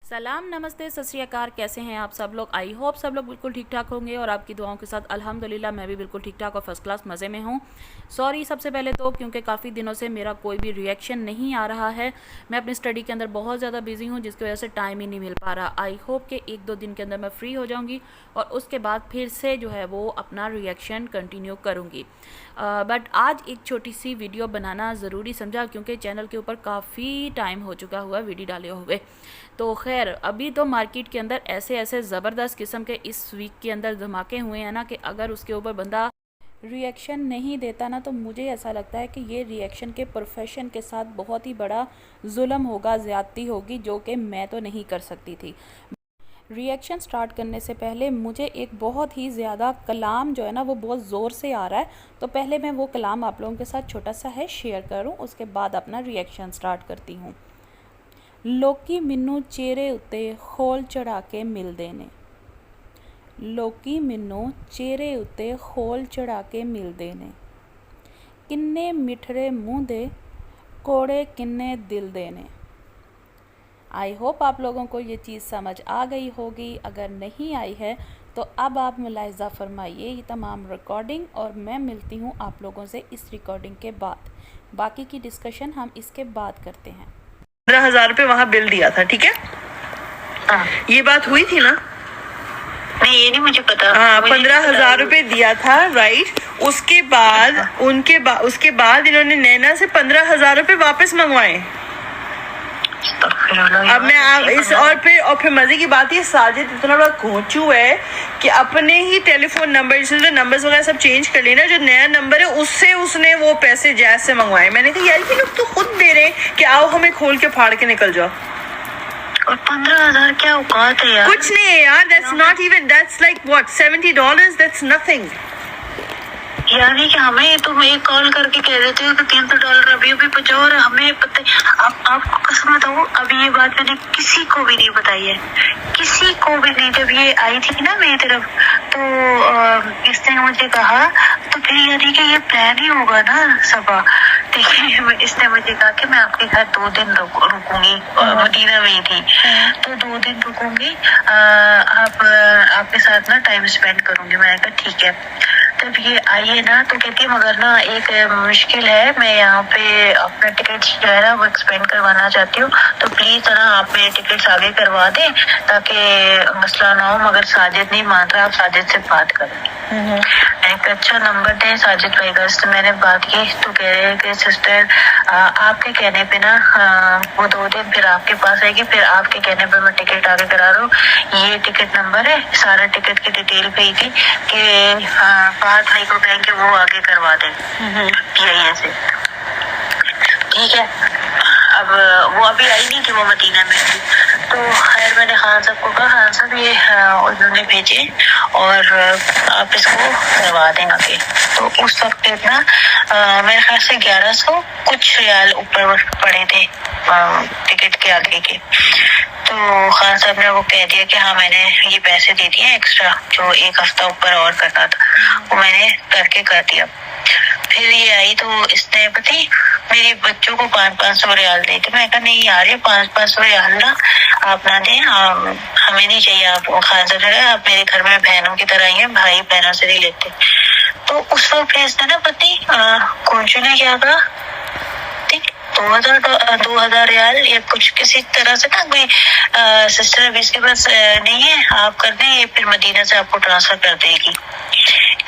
सलाम, नमस्ते, सत श्री अकाल। कैसे हैं आप सब लोग? आई होप सब लोग बिल्कुल ठीक ठाक होंगे और आपकी दुआओं के साथ अल्हम्दुलिल्लाह मैं भी बिल्कुल ठीक ठाक और फर्स्ट क्लास मज़े में हूँ। सॉरी सबसे पहले तो, क्योंकि काफ़ी दिनों से मेरा कोई भी रिएक्शन नहीं आ रहा है। मैं अपनी स्टडी के अंदर बहुत ज़्यादा बिजी हूँ, जिसकी वजह से टाइम ही नहीं मिल पा रहा। आई होप कि 1-2 दिन के अंदर मैं फ्री हो जाऊँगी और उसके बाद फिर से जो है वो अपना रिएक्शन कंटिन्यू करूँगी। बट आज एक छोटी सी वीडियो बनाना ज़रूरी समझा, क्योंकि चैनल के ऊपर काफ़ी टाइम हो चुका हुआ वीडियो डाले हुए। तो खैर, अभी तो मार्केट के अंदर ऐसे ऐसे ज़बरदस्त किस्म के इस वीक के अंदर धमाके हुए हैं ना, कि अगर उसके ऊपर बंदा रिएक्शन नहीं देता ना, तो मुझे ऐसा लगता है कि ये रिएक्शन के प्रोफेशन के साथ बहुत ही बड़ा जुल्म होगा, ज़्यादती होगी, जो कि मैं तो नहीं कर सकती थी। रिएक्शन स्टार्ट करने से पहले मुझे एक बहुत ही ज़्यादा कलाम जो है ना, वो बहुत ज़ोर से आ रहा है। तो पहले मैं वो कलाम आप लोगों के साथ छोटा सा है शेयर करूं, उसके बाद अपना रिएक्शन स्टार्ट करती हूँ। लोकी मिन्नू चेहरे उत्ते खोल चढ़ा के मिलदे ने। लोकी मिन्नू चेहरे उत्ते खोल चढ़ा के मिलदे ने। किन्ने मिठड़े मूँह दे कोड़े किन्ने दिल दे ने। आई होप आप लोगों को ये चीज़ समझ आ गई होगी। अगर नहीं आई है तो अब आप मुलाहिज़ा फरमाइए ये तमाम रिकॉर्डिंग, और मैं मिलती हूँ आप लोगों से इस रिकॉर्डिंग के बाद। बाकी की डिस्कशन हम इसके बाद करते हैं। 15,000 रुपये वहाँ बिल दिया था, ठीक है? हाँ। ये बात हुई थी ना? नहीं, ये नहीं मुझे पता। हाँ, 15,000 रुपये दिया था, राइट। उसके बाद इन्होंने नैना से 15,000 रुपये वापस मंगवाए। अब मैं इस और फिर मजे की बात है, साजिद इतना बड़ा घोंचू है कि अपने ही टेलीफोन नंबर, जिसने नंबर्स वगैरह सब चेंज कर लिए ना, जो नया नंबर है उससे उसने वो पैसे जैज से मंगवाए। मैंने कहा यार, ये लोग तो खुद दे रहे हैं कि आओ हमें खोल के फाड़ के निकल जाओ। और 15,000 क्या औकात है यार? कुछ नहीं है यार, that's not even, that's like what, $70, that's nothing। यानी कि हमें तुम एक कॉल करके कह देते हो कि $300 अभी बचाओ, और हमें पता आपको कसम बताऊं, अभी ये बात मैंने किसी को भी नहीं बताई है, किसी को भी नहीं। जब ये आई थी ना मेरी तरफ, तो इसने मुझे कहा, तो फिर यानी कि ये प्लान ही होगा ना सबा। देखिए, इसने मुझे कहा कि मैं आपके घर 2 दिन रुकूंगी, मदीना में ही थी, तो 2 दिन रुकूंगी, आपके साथ ना टाइम स्पेंड करूंगी। मैंने कहा ठीक है। तब ये आई है ना, तो कहती है मगर ना एक मुश्किल है, मैं यहाँ पे अपना टिकट जो है ना वो एक्सपेंड करवाना चाहती हूँ, तो प्लीज ना आप मेरे टिकट्स आगे करवा दें ताकि मसला ना हो। मगर साजिद नहीं मान रहा, आप साजिद से बात करें। एक अच्छा नंबर दें साजिद भाई का। इससे मैंने बात की तो कह रहे हैं कि सिस्टर आपके कहने पे ना वो 2 दिन फिर आपके पास आएगी, फिर आपके कहने पे मैं टिकट आगे करा रहा हूँ। ये टिकट नंबर है, सारा टिकट की डिटेल पे थी कि फहद भाई को कहेंगे वो आगे करवा दें यही से, ठीक है। अब वो अभी आई नहीं थी, वो मदीना में थी। तो खैर मैंने खान साहब को कहा, खान साहब ये उन्होंने भेजे और आप इसको करवा दें आगे। तो उस वक्त ना मेरे ख्याल से 1100 कुछ रियाल ऊपर पड़े थे टिकट के आगे के। तो खान साहब ने वो कह दिया कि हाँ मैंने ये पैसे दे दिए एक्स्ट्रा, जो 1 हफ्ता ऊपर और करना था वो मैंने करके कर दिया। फिर ये आई तो इसने पता मेरे बच्चों को 500 रियाल दे थे। मैं कहा नहीं यार, ये 500 रियाल ना आप ना दें, हमें नहीं चाहिए। आप खान साहब, आप मेरे घर में बहनों की तरह ही हैं, भाई बहनों से नहीं लेते। तो उस वक्त इसने ना पता कौनचू ने क्या कहा, 2000 रियाल या कुछ किसी तरह से ना, कोई सिस्टर अभी इसके पास नहीं है, आप कर दें, ये फिर मदीना से आपको ट्रांसफर कर देगी।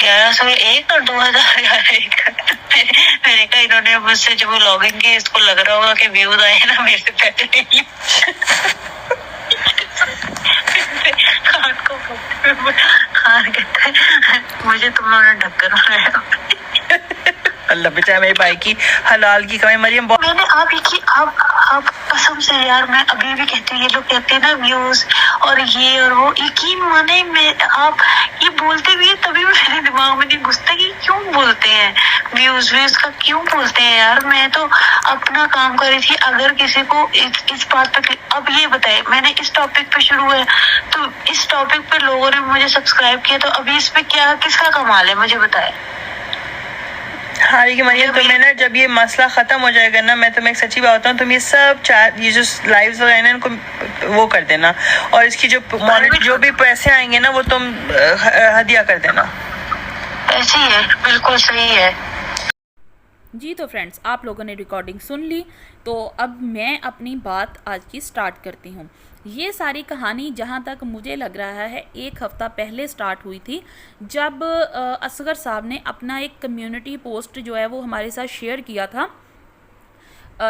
1100 एक और 2000 रियाल एक। मैंने कहा इन्होंने मुझसे जब वो लॉगिन किया, इसको लग रहा होगा कि व्यूज आए ना मेरे पैसे नहीं। खान कहता है मुझे तुमने ढक्कन बनाया। अल्लाह बचाए मेरे भाई की हलाल की कमाई। मरियम मैंने आप कसम से यार, मैं अभी भी कहती हूँ, ये लोग कहते हैं ना व्यूज और ये और वो, यकीन माने मैं आप ये बोलते भी तभी मेरे दिमाग में नहीं घुसता कि क्यों बोलते हैं व्यूज का, क्यों बोलते हैं यार। मैं तो अपना काम कर रही थी। अगर किसी को इस बात पे, अब ये बताए मैंने इस टॉपिक पे शुरू है, तो इस टॉपिक पे लोगों ने मुझे सब्सक्राइब किया, तो अभी इस पे क्या किसका कमाल है मुझे बताए। हाँ लेकिन मरियम तुम्हें ना जब ये मसला खत्म हो जाएगा ना, मैं तुम्हें एक सच्ची बात बताऊँ, तुम ये सब ये जो लाइव्स वगैरह ना इनको वो कर देना, और इसकी जो भी पैसे आएंगे ना वो तुम हदिया कर देना। ऐसी है, बिल्कुल सही है। जी तो फ्रेंड्स, आप लोगों ने रिकॉर्डिंग सुन ली, तो अब मैं अपनी बात आज की स्टार्ट करती हूँ। ये सारी कहानी जहाँ तक मुझे लग रहा है 1 हफ़्ता पहले स्टार्ट हुई थी, जब असगर साहब ने अपना एक कम्युनिटी पोस्ट जो है वो हमारे साथ शेयर किया था,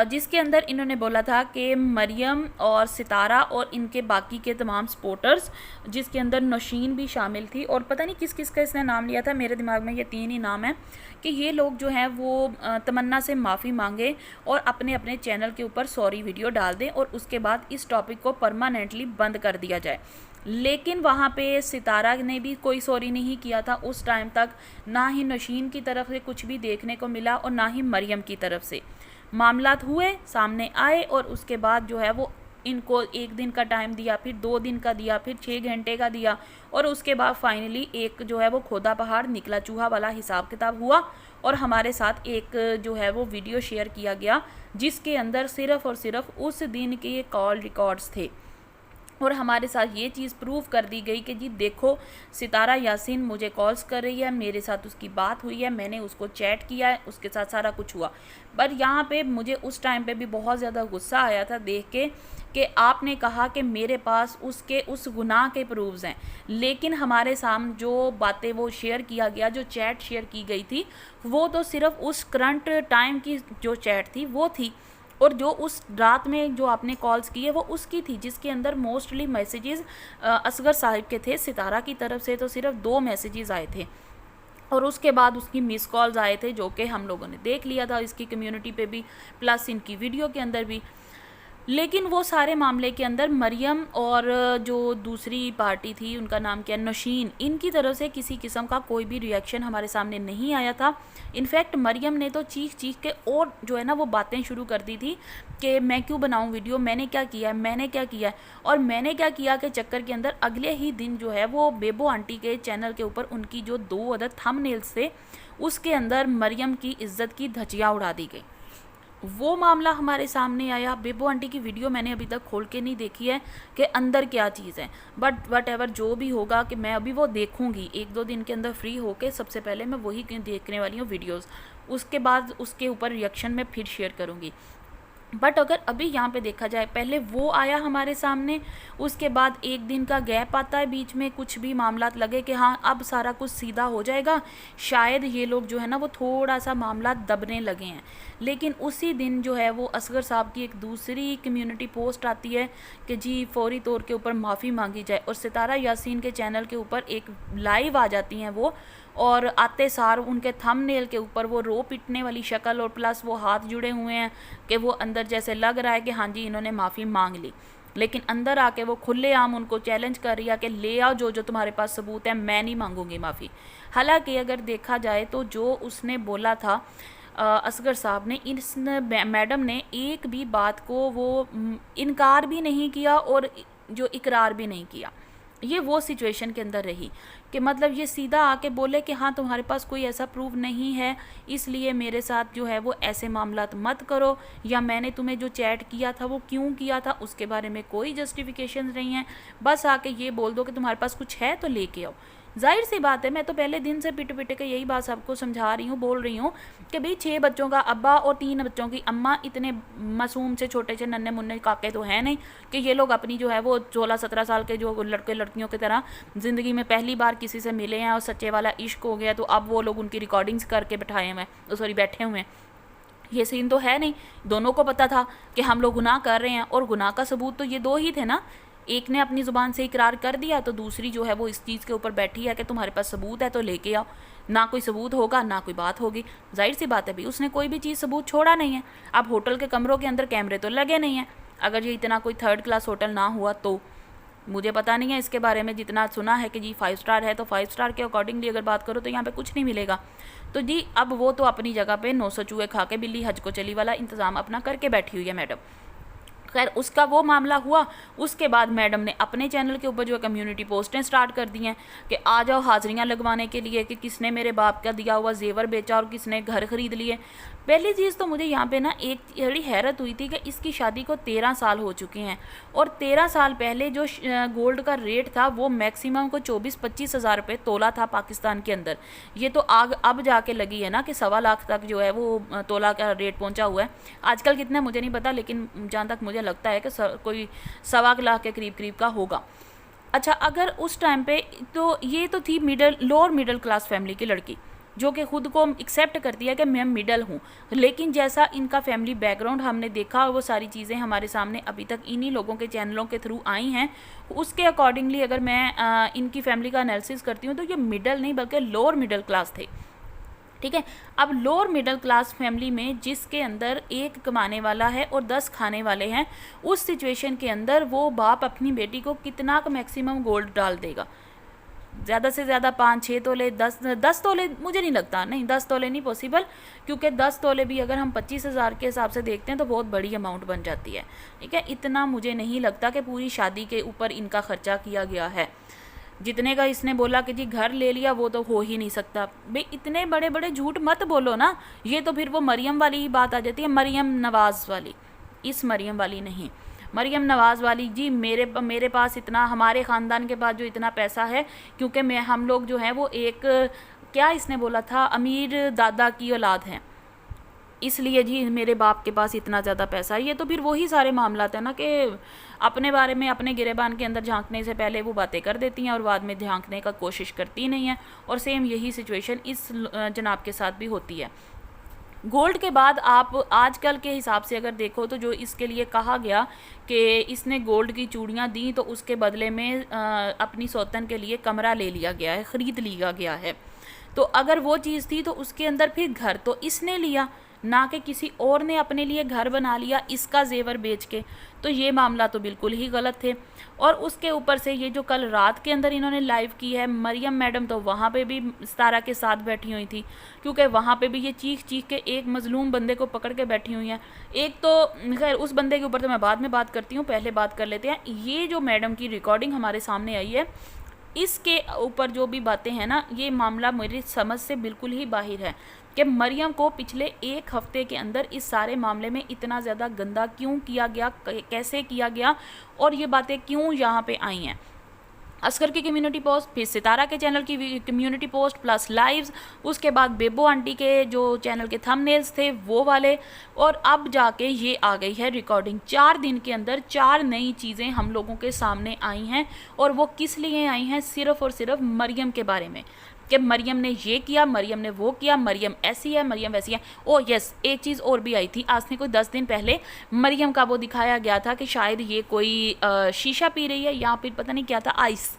जिसके अंदर इन्होंने बोला था कि मरियम और सितारा और इनके बाकी के तमाम सपोर्टर्स, जिसके अंदर नौशीन भी शामिल थी और पता नहीं किस किस का इसने नाम लिया था, मेरे दिमाग में ये 3 ही नाम है, कि ये लोग जो हैं वो तमन्ना से माफ़ी मांगे और अपने अपने चैनल के ऊपर सॉरी वीडियो डाल दें और उसके बाद इस टॉपिक को परमानेंटली बंद कर दिया जाए। लेकिन वहाँ पे सितारा ने भी कोई सॉरी नहीं किया था उस टाइम तक, ना ही नौशीन की तरफ से कुछ भी देखने को मिला और ना ही मरियम की तरफ से। मामलात हुए, सामने आए और उसके बाद जो है वो इनको 1 दिन का टाइम दिया, फिर 2 दिन का दिया, फिर 6 घंटे का दिया और उसके बाद फाइनली एक जो है वो खोदा पहाड़ निकला चूहा वाला हिसाब किताब हुआ और हमारे साथ एक जो है वो वीडियो शेयर किया गया, जिसके अंदर सिर्फ़ और सिर्फ उस दिन के कॉल रिकॉर्ड्स थे और हमारे साथ ये चीज़ प्रूव कर दी गई कि जी देखो, सितारा यासीन मुझे कॉल्स कर रही है, मेरे साथ उसकी बात हुई है, मैंने उसको चैट किया है, उसके साथ सारा कुछ हुआ। पर यहाँ पे मुझे उस टाइम पे भी बहुत ज़्यादा गुस्सा आया था देख के कि आपने कहा कि मेरे पास उसके उस गुनाह के प्रूफ्स हैं, लेकिन हमारे सामने जो बातें वो शेयर किया गया, जो चैट शेयर की गई थी, वो तो सिर्फ उस करंट टाइम की जो चैट थी वो थी, और जो उस रात में जो आपने कॉल्स किए वो उसकी थी, जिसके अंदर मोस्टली मैसेजेस असगर साहिब के थे। सितारा की तरफ से तो सिर्फ 2 मैसेजेस आए थे और उसके बाद उसकी मिस कॉल्स आए थे, जो कि हम लोगों ने देख लिया था इसकी कम्युनिटी पे भी, प्लस इनकी वीडियो के अंदर भी। लेकिन वो सारे मामले के अंदर मरियम और जो दूसरी पार्टी थी, उनका नाम क्या, नौशीन, इनकी तरफ से किसी किस्म का कोई भी रिएक्शन हमारे सामने नहीं आया था। इनफैक्ट मरियम ने तो चीख चीख के और जो है ना वो बातें शुरू कर दी थी कि मैं क्यों बनाऊं वीडियो, मैंने क्या किया है, मैंने क्या किया है, और मैंने क्या किया के चक्कर के अंदर अगले ही दिन जो है वो बेबो आंटी के चैनल के ऊपर उनकी जो 2 अदद थंबनेल्स थे, उसके अंदर मरियम की इज्जत की धज्जियाँ उड़ा दी गई। वो मामला हमारे सामने आया। बेबो आंटी की वीडियो मैंने अभी तक खोल के नहीं देखी है कि अंदर क्या चीज़ है, बट वट एवर जो भी होगा कि मैं अभी वो देखूंगी 1-2 दिन के अंदर फ्री होके, सबसे पहले मैं वही देखने वाली हूँ वीडियोस, उसके बाद उसके ऊपर रिएक्शन में फिर शेयर करूँगी। बट अगर अभी यहाँ पे देखा जाए, पहले वो आया हमारे सामने, उसके बाद 1 दिन का गैप आता है बीच में, कुछ भी मामलात लगे कि हाँ अब सारा कुछ सीधा हो जाएगा, शायद ये लोग जो है ना वो थोड़ा सा मामला दबने लगे हैं। लेकिन उसी दिन जो है वो असगर साहब की एक दूसरी कम्युनिटी पोस्ट आती है कि जी फौरी तौर के ऊपर माफ़ी मांगी जाए, और सितारा यासीन के चैनल के ऊपर एक लाइव आ जाती हैं वो, और आते सार उनके थंबनेल के ऊपर वो रो पिटने वाली शक्ल और प्लस वो हाथ जुड़े हुए हैं कि वो अंदर जैसे लग रहा है कि हाँ जी इन्होंने माफ़ी मांग ली, लेकिन अंदर आके वो खुलेआम उनको चैलेंज कर रही है कि ले आओ जो जो तुम्हारे पास सबूत है, मैं नहीं मांगूंगी माफ़ी। हालांकि अगर देखा जाए तो जो उसने बोला था असगर साहब ने, इस मैडम ने एक भी बात को वो इनकार भी नहीं किया और जो इकरार भी नहीं किया। ये वो सिचुएशन के अंदर रही कि मतलब ये सीधा आके बोले कि हाँ तुम्हारे पास कोई ऐसा प्रूफ नहीं है, इसलिए मेरे साथ जो है वो ऐसे मामलात मत करो, या मैंने तुम्हें जो चैट किया था वो क्यों किया था उसके बारे में कोई जस्टिफिकेशन नहीं है, बस आके ये बोल दो कि तुम्हारे पास कुछ है तो लेके आओ। जाहिर सी बात है, मैं तो पहले दिन से पिट पिट के यही बात सबको समझा रही हूँ, बोल रही हूँ कि भाई 6 बच्चों का अब्बा और 3 बच्चों की अम्मा, इतने मासूम से छोटे से नन्हे मुन्ने काके तो हैं नहीं कि ये लोग अपनी जो है वो 16-17 साल के जो लड़के लड़कियों की तरह ज़िंदगी में पहली बार किसी से मिले हैं और सच्चे वाला इश्क हो गया तो अब वो लोग उनकी रिकॉर्डिंग्स करके बैठाए हुए हैं, सॉरी बैठे हुए हैं। ये सीन तो है नहीं। दोनों को पता था कि हम लोग गुनाह कर रहे हैं, और गुनाह का सबूत तो ये 2 ही थे ना, एक ने अपनी ज़ुबान से इकरार कर दिया तो दूसरी जो है वो इस चीज़ के ऊपर बैठी है कि तुम्हारे पास सबूत है तो लेके आओ। ना कोई सबूत होगा ना कोई बात होगी, जाहिर सी बात है भाई उसने कोई भी चीज़ सबूत छोड़ा नहीं है। अब होटल के कमरों के अंदर कैमरे तो लगे नहीं हैं, अगर ये इतना कोई 3rd क्लास होटल ना हुआ तो मुझे पता नहीं है इसके बारे में, जितना सुना है कि जी 5 स्टार है तो 5 स्टार के अकॉर्डिंगली अगर बात करो तो यहाँ पे कुछ नहीं मिलेगा। तो जी अब वो तो अपनी जगह पे 900 चूहे खा के बिल्ली हज को चली वाला इंतज़ाम अपना करके बैठी हुई है मैडम। खैर उसका वो मामला हुआ। उसके बाद मैडम ने अपने चैनल के ऊपर जो है कम्युनिटी पोस्टें स्टार्ट कर दी हैं कि आ जाओ हाज़िरियाँ लगवाने के लिए कि किसने मेरे बाप का दिया हुआ जेवर बेचा और किसने घर ख़रीद लिए। पहली चीज़ तो मुझे यहाँ पे ना एक बड़ी हैरत हुई थी कि इसकी शादी को 13 साल हो चुके हैं और 13 साल पहले जो गोल्ड का रेट था वो मैक्सिमम को 24-25 हज़ार रुपये तोला था पाकिस्तान के अंदर। ये तो आग अब जाके लगी है ना कि 1.25 लाख तक जो है वो तोला का रेट पहुंचा हुआ है। आजकल कितना मुझे नहीं पता, लेकिन जहाँ तक मुझे लगता है कि कोई 1.25 लाख के करीब का होगा। अच्छा, अगर उस टाइम पे तो ये तो थी लोअर मिडिल क्लास फैमिली की लड़की जो कि ख़ुद को एक्सेप्ट करती है कि मैं मिडल हूँ, लेकिन जैसा इनका फैमिली बैकग्राउंड हमने देखा और वो सारी चीज़ें हमारे सामने अभी तक इन्हीं लोगों के चैनलों के थ्रू आई हैं, उसके अकॉर्डिंगली अगर मैं इनकी फैमिली का एनालिसिस करती हूँ तो ये मिडल नहीं बल्कि लोअर मिडिल क्लास थे। ठीक है, अब लोअर मिडिल क्लास फैमिली में जिसके अंदर एक कमाने वाला है और 10 खाने वाले हैं, उस सिचुएशन के अंदर वो बाप अपनी बेटी को कितना का मैक्सिमम गोल्ड डाल देगा? ज़्यादा से ज़्यादा 5-6 तोले, 10 तोले मुझे नहीं लगता, नहीं 10 तोले नहीं पॉसिबल, क्योंकि 10 तोले भी अगर हम 25,000 के हिसाब से देखते हैं तो बहुत बड़ी अमाउंट बन जाती है। ठीक है, इतना मुझे नहीं लगता कि पूरी शादी के ऊपर इनका खर्चा किया गया है। जितने का इसने बोला कि जी घर ले लिया वो तो हो ही नहीं सकता। भाई इतने बड़े बड़े झूठ मत बोलो ना, ये तो फिर वो मरियम वाली ही बात आ जाती है, मरियम नवाज़ वाली। इस मरियम वाली नहीं, मरियम नवाज़ वाली। जी मेरे पास इतना, हमारे ख़ानदान के पास जो इतना पैसा है, क्योंकि हम लोग जो हैं वो एक, क्या इसने बोला था, अमीर दादा की औलाद हैं, इसलिए जी मेरे बाप के पास इतना ज़्यादा पैसा है। ये तो फिर वही सारे मामला है ना कि अपने बारे में अपने गिरेबान के अंदर झांकने से पहले वो बातें कर देती हैं और बाद में झांकने का कोशिश करती नहीं है। और सेम यही सिचुएशन इस जनाब के साथ भी होती है। गोल्ड के बाद आप आजकल के हिसाब से अगर देखो तो जो इसके लिए कहा गया कि इसने गोल्ड की चूड़ियाँ दी तो उसके बदले में अपनी सौतन के लिए कमरा ले लिया गया है, ख़रीद लिया गया है। तो अगर वो चीज़ थी तो उसके अंदर फिर घर तो इसने लिया, ना कि किसी और ने अपने लिए घर बना लिया इसका जेवर बेच के। तो ये मामला तो बिल्कुल ही गलत थे। और उसके ऊपर से ये जो कल रात के अंदर इन्होंने लाइव की है, मरियम मैडम तो वहाँ पे भी सितारा के साथ बैठी हुई थी, क्योंकि वहाँ पे भी ये चीख के एक मजलूम बंदे को पकड़ के बैठी हुई हैं। एक तो खैर उस बंदे के ऊपर तो मैं बाद में बात करती हूँ, पहले बात कर लेते हैं ये जो मैडम की रिकॉर्डिंग हमारे सामने आई है, इसके ऊपर जो भी बातें हैं ना, ये मामला मेरी समझ से बिल्कुल ही बाहर है कि मरियम को पिछले 1 हफ्ते के अंदर इस सारे मामले में इतना ज़्यादा गंदा क्यों किया गया, कैसे किया गया और ये बातें क्यों यहाँ पे आई हैं। असगर की कम्युनिटी पोस्ट, फिर सितारा के चैनल की कम्युनिटी पोस्ट प्लस लाइव्स, उसके बाद बेबो आंटी के जो चैनल के थंबनेल्स थे वो वाले, और अब जाके ये आ गई है रिकॉर्डिंग। 4 दिन के अंदर 4 नई चीज़ें हम लोगों के सामने आई हैं, और वो किस लिए आई हैं? सिर्फ़ और सिर्फ मरियम के बारे में कि मरियम ने ये किया, मरियम ने वो किया, मरियम ऐसी है, मरियम वैसी है। ओ यस, एक चीज़ और भी आई थी आज से कोई 10 दिन पहले, मरियम का वो दिखाया गया था कि शायद ये कोई शीशा पी रही है या फिर पता नहीं क्या था, आइस,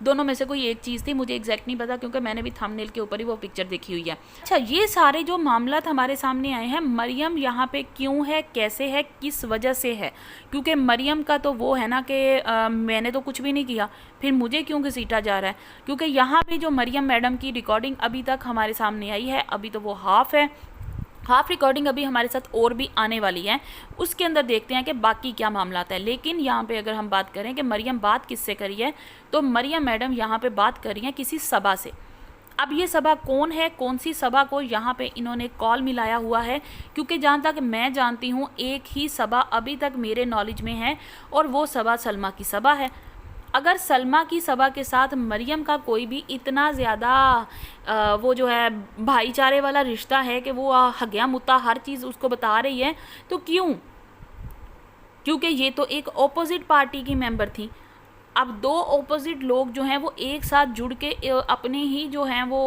दोनों में से कोई एक चीज़ थी, मुझे एग्जैक्ट नहीं पता क्योंकि मैंने भी थंबनेल के ऊपर ही वो पिक्चर देखी हुई है। अच्छा, ये सारे जो मामला हमारे सामने आए हैं, मरियम यहाँ पे क्यों है, कैसे है, किस वजह से है? क्योंकि मरियम का तो वो है ना कि मैंने तो कुछ भी नहीं किया, फिर मुझे क्यों घसीटा जा रहा है? क्योंकि यहाँ पे जो मरियम मैडम की रिकॉर्डिंग अभी तक हमारे सामने आई है, अभी तो वो हाफ रिकॉर्डिंग अभी हमारे साथ और भी आने वाली है, उसके अंदर देखते हैं कि बाकी क्या मामला है। लेकिन यहाँ पे अगर हम बात करें कि मरियम बात किससे करी है, तो मरियम मैडम यहाँ पे बात कर रही हैं किसी सभा से। अब ये सभा कौन है, कौन सी सभा को यहाँ पे इन्होंने कॉल मिलाया हुआ है? क्योंकि जहाँ तक मैं जानती हूँ एक ही सभा अभी तक मेरे नॉलेज में है, और वो सभा सलमा की सभा है। अगर सलमा की सभा के साथ मरियम का कोई भी इतना ज़्यादा वो जो है भाईचारे वाला रिश्ता है कि वो हग्या मुत्ता हर चीज़ उसको बता रही है, तो क्यों? क्योंकि ये तो एक ऑपोजिट पार्टी की मेंबर थी। अब 2 ऑपोजिट लोग जो हैं वो एक साथ जुड़ के अपने ही जो हैं वो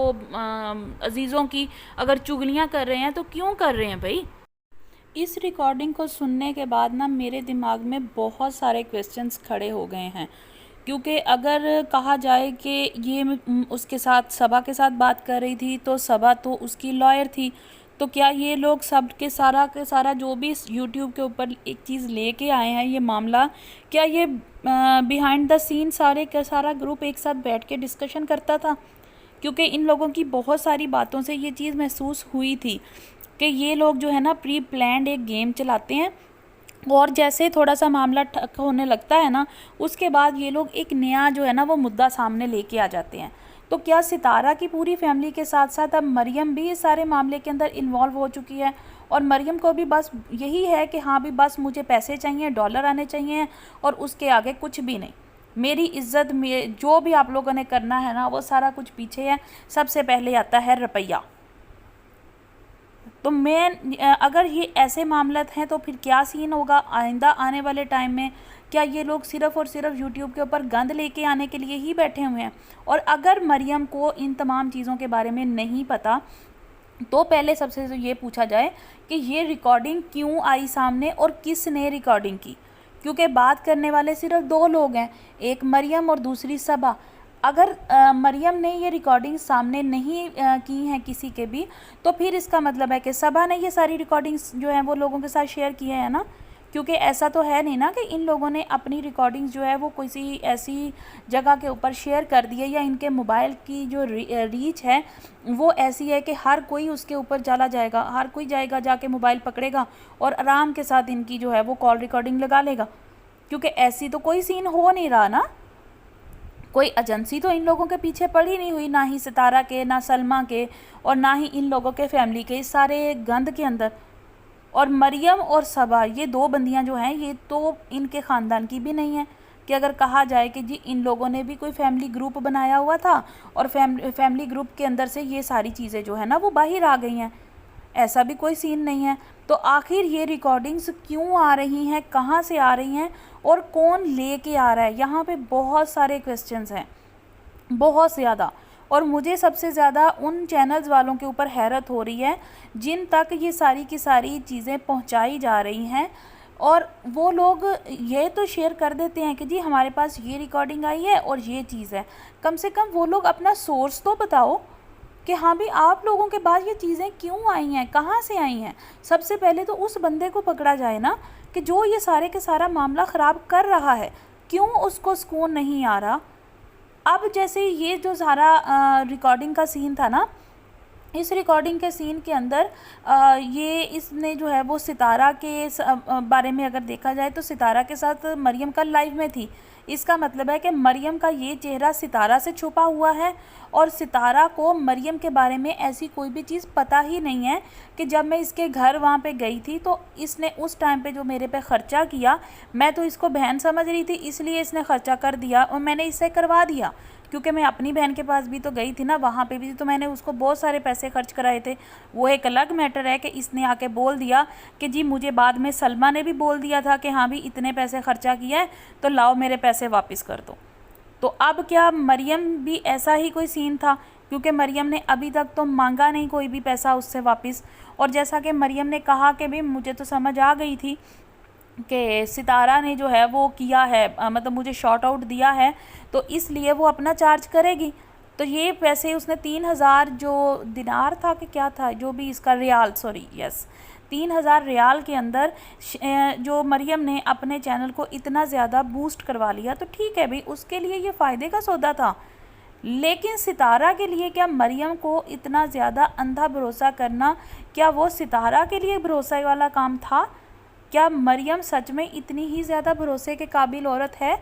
अजीज़ों की अगर चुगलियाँ कर रहे हैं, तो क्यों कर रहे हैं भाई? इस रिकॉर्डिंग को सुनने के बाद ना मेरे दिमाग में बहुत सारे क्वेश्चंस खड़े हो गए हैं, क्योंकि अगर कहा जाए कि ये उसके साथ सभा के साथ बात कर रही थी, तो सभा तो उसकी लॉयर थी, तो क्या ये लोग सब के सारा जो भी यूट्यूब के ऊपर एक चीज़ लेके आए हैं ये मामला, क्या ये बिहाइंड द सीन सारे का सारा ग्रुप एक साथ बैठ के डिस्कशन करता था? क्योंकि इन लोगों की बहुत सारी बातों से ये चीज़ महसूस हुई थी कि ये लोग जो है ना प्री प्लान्ड एक गेम चलाते हैं, और जैसे थोड़ा सा मामला ठक होने लगता है ना, उसके बाद ये लोग एक नया जो है ना वो मुद्दा सामने लेके आ जाते हैं। तो क्या सितारा की पूरी फैमिली के साथ साथ अब मरियम भी इस सारे मामले के अंदर इन्वॉल्व हो चुकी है, और मरियम को भी बस यही है कि हाँ भी बस मुझे पैसे चाहिए, डॉलर आने चाहिए, और उसके आगे कुछ भी नहीं। मेरी इज्जत में जो भी आप लोगों ने करना है ना वो सारा कुछ पीछे है, सबसे पहले आता है रुपया। तो मैं अगर ये ऐसे मामलत हैं तो फिर क्या सीन होगा आइंदा आने वाले टाइम में? क्या ये लोग सिर्फ़ और सिर्फ यूट्यूब के ऊपर गंद लेके आने के लिए ही बैठे हुए हैं? और अगर मरियम को इन तमाम चीज़ों के बारे में नहीं पता, तो पहले सबसे तो ये पूछा जाए कि ये रिकॉर्डिंग क्यों आई सामने और किसने रिकॉर्डिंग की? क्योंकि बात करने वाले सिर्फ दो लोग हैं, एक मरियम और दूसरी सबा। अगर मरियम ने ये रिकॉर्डिंग सामने नहीं की हैं किसी के भी, तो फिर इसका मतलब है कि सबा ने ये सारी रिकॉर्डिंग्स जो हैं वो लोगों के साथ शेयर की है ना। क्योंकि ऐसा तो है नहीं ना कि इन लोगों ने अपनी रिकॉर्डिंग्स जो है वो किसी ऐसी जगह के ऊपर शेयर कर दी है, या इनके मोबाइल की जो रीच है वो ऐसी है कि हर कोई उसके ऊपर चला जाएगा, हर कोई जाएगा जाके मोबाइल पकड़ेगा और आराम के साथ इनकी जो है वो कॉल रिकॉर्डिंग लगा लेगा। क्योंकि ऐसी तो कोई सीन हो नहीं रहा ना, कोई एजेंसी तो इन लोगों के पीछे पड़ी नहीं हुई, ना ही सितारा के, ना सलमा के, और ना ही इन लोगों के फैमिली के, इस सारे गंद के अंदर। और मरियम और सबा ये दो बंदियां जो हैं ये तो इनके ख़ानदान की भी नहीं है कि अगर कहा जाए कि जी इन लोगों ने भी कोई फैमिली ग्रुप बनाया हुआ था और फैमिली ग्रुप के अंदर से ये सारी चीज़ें जो है ना वो बाहर आ गई हैं, ऐसा भी कोई सीन नहीं है। तो आखिर ये रिकॉर्डिंग्स क्यों आ रही हैं, कहाँ से आ रही हैं और कौन लेके आ रहा है? यहाँ पे बहुत सारे क्वेश्चंस हैं, बहुत ज़्यादा। और मुझे सबसे ज़्यादा उन चैनल्स वालों के ऊपर हैरत हो रही है जिन तक ये सारी की सारी चीज़ें पहुंचाई जा रही हैं, और वो लोग ये तो शेयर कर देते हैं कि जी हमारे पास ये रिकॉर्डिंग आई है और ये चीज़ है। कम से कम वो लोग अपना सोर्स तो बताओ कि हाँ भी आप लोगों के पास ये चीज़ें क्यों आई हैं, कहाँ से आई हैं। सबसे पहले तो उस बंदे को पकड़ा जाए ना कि जो ये सारे के सारा मामला ख़राब कर रहा है, क्यों उसको सुकून नहीं आ रहा। अब जैसे ये जो सारा रिकॉर्डिंग का सीन था ना, इस रिकॉर्डिंग के सीन के अंदर ये इसने जो है वो सितारा के बारे में अगर देखा जाए तो सितारा के साथ मरियम कल लाइव में थी। इसका मतलब है कि मरियम का ये चेहरा सितारा से छुपा हुआ है, और सितारा को मरियम के बारे में ऐसी कोई भी चीज़ पता ही नहीं है कि जब मैं इसके घर वहाँ पे गई थी तो इसने उस टाइम पे जो मेरे पे ख़र्चा किया, मैं तो इसको बहन समझ रही थी, इसलिए इसने ख़र्चा कर दिया और मैंने इससे करवा दिया। क्योंकि मैं अपनी बहन के पास भी तो गई थी ना, वहाँ पे भी तो मैंने उसको बहुत सारे पैसे खर्च कराए थे। वो एक अलग मैटर है कि इसने आके बोल दिया कि जी मुझे बाद में सलमा ने भी बोल दिया था कि हाँ भी इतने पैसे खर्चा किया है तो लाओ मेरे पैसे वापस कर दो। तो अब क्या मरियम भी ऐसा ही कोई सीन था? क्योंकि मरियम ने अभी तक तो मांगा नहीं कोई भी पैसा उससे वापस। और जैसा कि मरियम ने कहा कि भाई मुझे तो समझ आ गई थी कि सितारा ने जो है वो किया है, मतलब मुझे शॉर्ट आउट दिया है, तो इसलिए वो अपना चार्ज करेगी। तो ये पैसे उसने 3000 जो दिनार था कि क्या था, जो भी इसका रियाल, सॉरी यस 3000 रियाल के अंदर जो मरियम ने अपने चैनल को इतना ज़्यादा बूस्ट करवा लिया, तो ठीक है भाई उसके लिए ये फ़ायदे का सौदा था। लेकिन सितारा के लिए क्या मरियम को इतना ज़्यादा अंधा भरोसा करना, क्या वो सितारा के लिए भरोसे वाला काम था? क्या मरियम सच में इतनी ही ज़्यादा भरोसे के काबिल औरत है?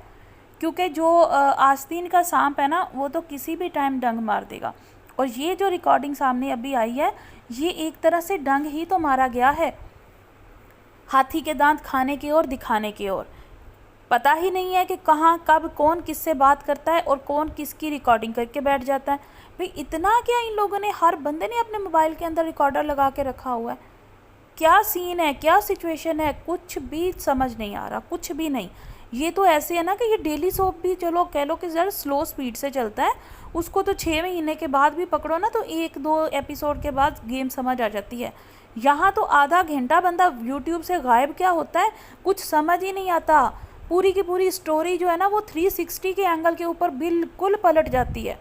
क्योंकि जो आस्तीन का सांप है ना वो तो किसी भी टाइम डंग मार देगा, और ये जो रिकॉर्डिंग सामने अभी आई है ये एक तरह से डंग ही तो मारा गया है, हाथी के दांत खाने की ओर, दिखाने की ओर। पता ही नहीं है कि कहाँ कब कौन किससे बात करता है और कौन किसकी रिकॉर्डिंग करके बैठ जाता है। भाई इतना क्या इन लोगों ने, हर बंदे ने अपने मोबाइल के अंदर रिकॉर्डर लगा के रखा हुआ है? क्या सीन है, क्या सिचुएशन है, कुछ भी समझ नहीं आ रहा, कुछ भी नहीं। ये तो ऐसे है ना कि ये डेली सोप भी चलो कह लो कि ज़रा स्लो स्पीड से चलता है, उसको तो 6 महीने के बाद भी पकड़ो ना तो 1-2 एपिसोड के बाद गेम समझ आ जाती है। यहाँ तो आधा घंटा बंदा यूट्यूब से गायब क्या होता है कुछ समझ ही नहीं आता। पूरी की पूरी स्टोरी जो है ना वो 360 के एंगल के ऊपर बिल्कुल पलट जाती है।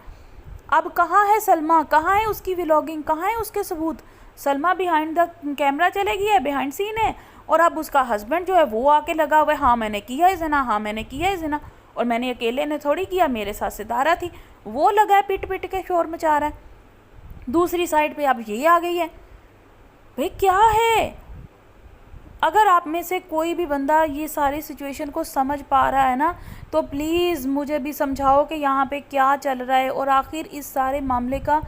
अब कहाँ है सलमा, कहाँ है उसकी व्लॉगिंग, कहाँ है उसके सबूत? सलमा बिहाइंड द कैमरा चले गई है, बिहाइंड सीन है, और अब उसका हस्बैंड जो है वो आके लगा हुआ है, हाँ मैंने किया है ज़िना, हाँ मैंने किया है ज़िना, और मैंने अकेले ने थोड़ी किया, मेरे साथ सितारा थी, वो लगा है पिट पिट के शोर मचा रहा है। दूसरी साइड पे अब ये आ गई है। भाई क्या है, अगर आप में से कोई भी बंदा ये सारी सिचुएशन को समझ पा रहा है ना, तो प्लीज़ मुझे भी समझाओ कि यहाँ पे क्या चल रहा है और आखिर इस सारे मामले का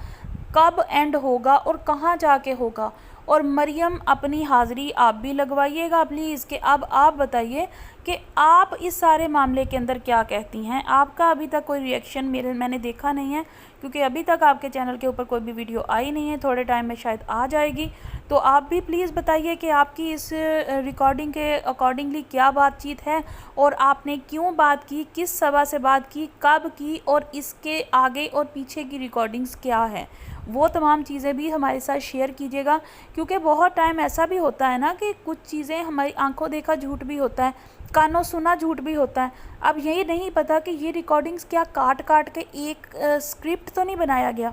कब एंड होगा और कहाँ जाके होगा। और मरियम, अपनी हाज़िरी आप भी लगवाइएगा प्लीज़, कि अब आप बताइए कि आप इस सारे मामले के अंदर क्या कहती हैं। आपका अभी तक कोई रिएक्शन मैंने देखा नहीं है, क्योंकि अभी तक आपके चैनल के ऊपर कोई भी वीडियो आई नहीं है, थोड़े टाइम में शायद आ जाएगी। तो आप भी प्लीज़ बताइए कि आपकी इस रिकॉर्डिंग के अकॉर्डिंगली क्या बातचीत है और आपने क्यों बात की, किस सभा से बात की, कब की और इसके आगे और पीछे की रिकॉर्डिंग्स क्या है, वो तमाम चीज़ें भी हमारे साथ शेयर कीजिएगा। क्योंकि बहुत टाइम ऐसा भी होता है ना कि कुछ चीज़ें हमारी आंखों देखा झूठ भी होता है, कानों सुना झूठ भी होता है। अब यही नहीं पता कि ये रिकॉर्डिंग्स क्या काट काट के एक स्क्रिप्ट तो नहीं बनाया गया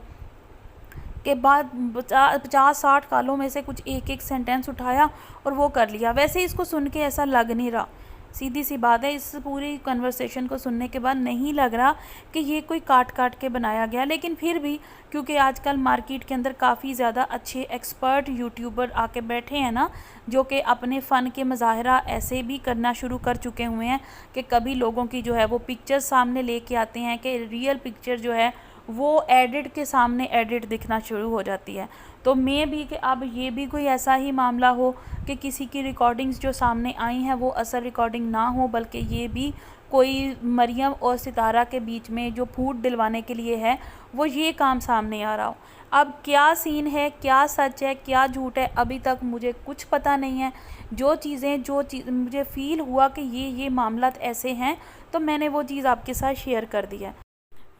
के बाद 50-60 कालों में से कुछ एक एक सेंटेंस उठाया और वो कर लिया। वैसे इसको सुन के ऐसा लग नहीं रहा, सीधी सी बात है, इस पूरी कन्वर्सेशन को सुनने के बाद नहीं लग रहा कि ये कोई काट काट के बनाया गया। लेकिन फिर भी क्योंकि आजकल मार्केट के अंदर काफ़ी ज़्यादा अच्छे एक्सपर्ट यूट्यूबर आके बैठे हैं ना, जो कि अपने फ़न के मज़ाहरा ऐसे भी करना शुरू कर चुके हुए हैं कि कभी लोगों की जो है वो पिक्चर सामने लेके आते हैं कि रियल पिक्चर जो है वो एडिट के सामने एडिट दिखना शुरू हो जाती है। तो मैं भी कि अब ये भी कोई ऐसा ही मामला हो कि किसी की रिकॉर्डिंग्स जो सामने आई हैं वो असल रिकॉर्डिंग ना हो, बल्कि ये भी कोई मरियम और सितारा के बीच में जो फूट दिलवाने के लिए है वो ये काम सामने आ रहा हो। अब क्या सीन है, क्या सच है, क्या झूठ है, अभी तक मुझे कुछ पता नहीं है। जो चीज़ मुझे फ़ील हुआ कि ये मामला ऐसे हैं, तो मैंने वो चीज़ आपके साथ शेयर कर दी है।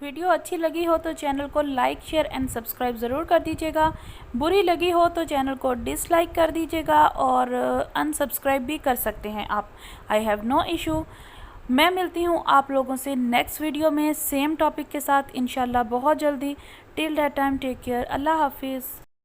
वीडियो अच्छी लगी हो तो चैनल को लाइक, शेयर एंड सब्सक्राइब ज़रूर कर दीजिएगा। बुरी लगी हो तो चैनल को डिसलाइक कर दीजिएगा और अनसब्सक्राइब भी कर सकते हैं आप, आई हैव नो इशू। मैं मिलती हूँ आप लोगों से नेक्स्ट वीडियो में सेम टॉपिक के साथ इंशाल्लाह बहुत जल्दी। Till that time take care, अल्लाह हाफिज़।